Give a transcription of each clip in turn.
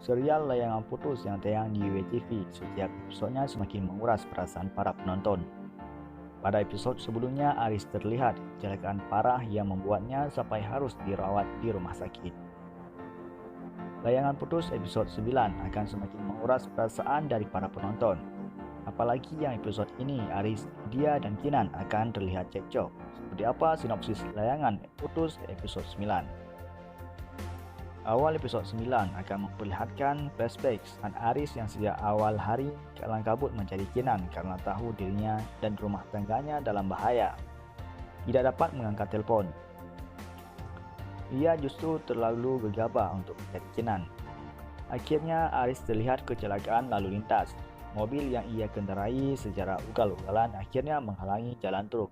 Serial layangan putus yang tayang di WTV setiap episodenya semakin menguras perasaan para penonton. Pada episod sebelumnya, Aris terlihat kecelakaan parah yang membuatnya sampai harus dirawat di rumah sakit. Layangan putus episod 9 akan semakin menguras perasaan dari para penonton. Apalagi yang episod ini, Aris, Lydia, dan Kinan akan terlihat cekcok. Seperti apa sinopsis layangan putus episod 9? Awal episod 9 akan memperlihatkan flashback saat Aris yang sejak awal hari kalang kabut mencari Kinan karena tahu dirinya dan rumah tangganya dalam bahaya. Tidak dapat mengangkat telepon. Ia justru terlalu gegabah untuk mencari Kinan. Akhirnya Aris terlihat kecelakaan lalu lintas. Mobil yang ia kendarai secara ugal-ugalan akhirnya menghalangi jalan truk.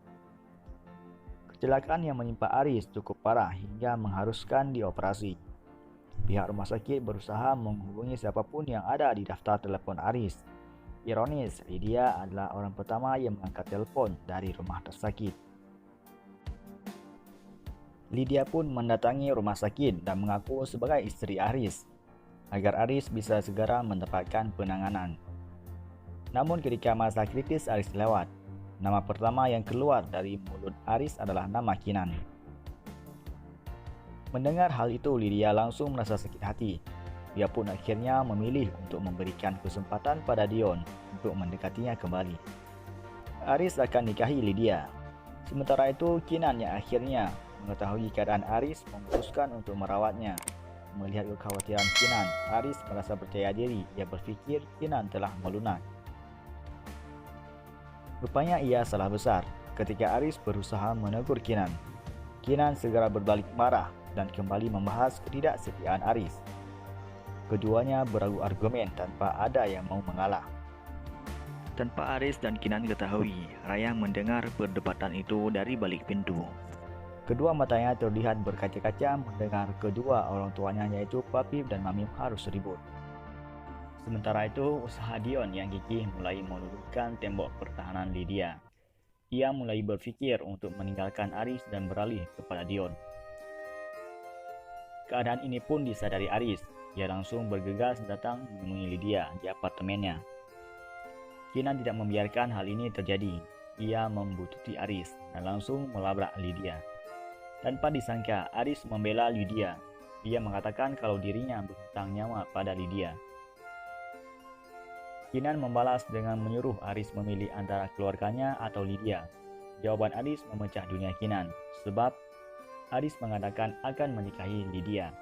Kecelakaan yang menimpa Aris cukup parah hingga mengharuskan dioperasi. Pihak rumah sakit berusaha menghubungi siapapun yang ada di daftar telepon Aris. Ironis, Lydia adalah orang pertama yang mengangkat telepon dari rumah tersakit. Lydia pun mendatangi rumah sakit dan mengaku sebagai istri Aris, agar Aris bisa segera mendapatkan penanganan. Namun ketika masa kritis Aris lewat, nama pertama yang keluar dari mulut Aris adalah nama Kinan. Mendengar hal itu, Lydia langsung merasa sakit hati. Dia pun akhirnya memilih untuk memberikan kesempatan pada Dion untuk mendekatinya kembali. Aris akan nikahi Lydia. Sementara itu, Kinan yang akhirnya mengetahui keadaan Aris memutuskan untuk merawatnya. Melihat kekhawatiran Kinan, Aris merasa percaya diri. Ia berpikir Kinan telah melunak. Rupanya ia salah besar. Ketika Aris berusaha menegur Kinan, Kinan segera berbalik marah dan kembali membahas ketidaksetiaan Aris. Keduanya beradu argumen tanpa ada yang mau mengalah. Tanpa Aris dan Kinan ketahui, Raya mendengar perdebatan itu dari balik pintu. Kedua matanya terlihat berkaca-kaca mendengar kedua orang tuanya yaitu Papip dan Mamim harus ribut. Sementara itu, usaha Dion yang gigih mulai meluluhkan tembok pertahanan Lydia. Ia mulai berpikir untuk meninggalkan Aris dan beralih kepada Dion. Keadaan ini pun disadari Aris. Ia langsung bergegas datang menemui Lydia di apartemennya. Kinan tidak membiarkan hal ini terjadi. Ia membuntuti Aris dan langsung melabrak Lydia. Tanpa disangka, Aris membela Lydia. Ia mengatakan kalau dirinya berhutang nyawa pada Lydia. Kinan membalas dengan menyuruh Aris memilih antara keluarganya atau Lydia. Jawaban Aris memecah dunia Kinan, sebab Aris mengatakan akan menikahi Lydia.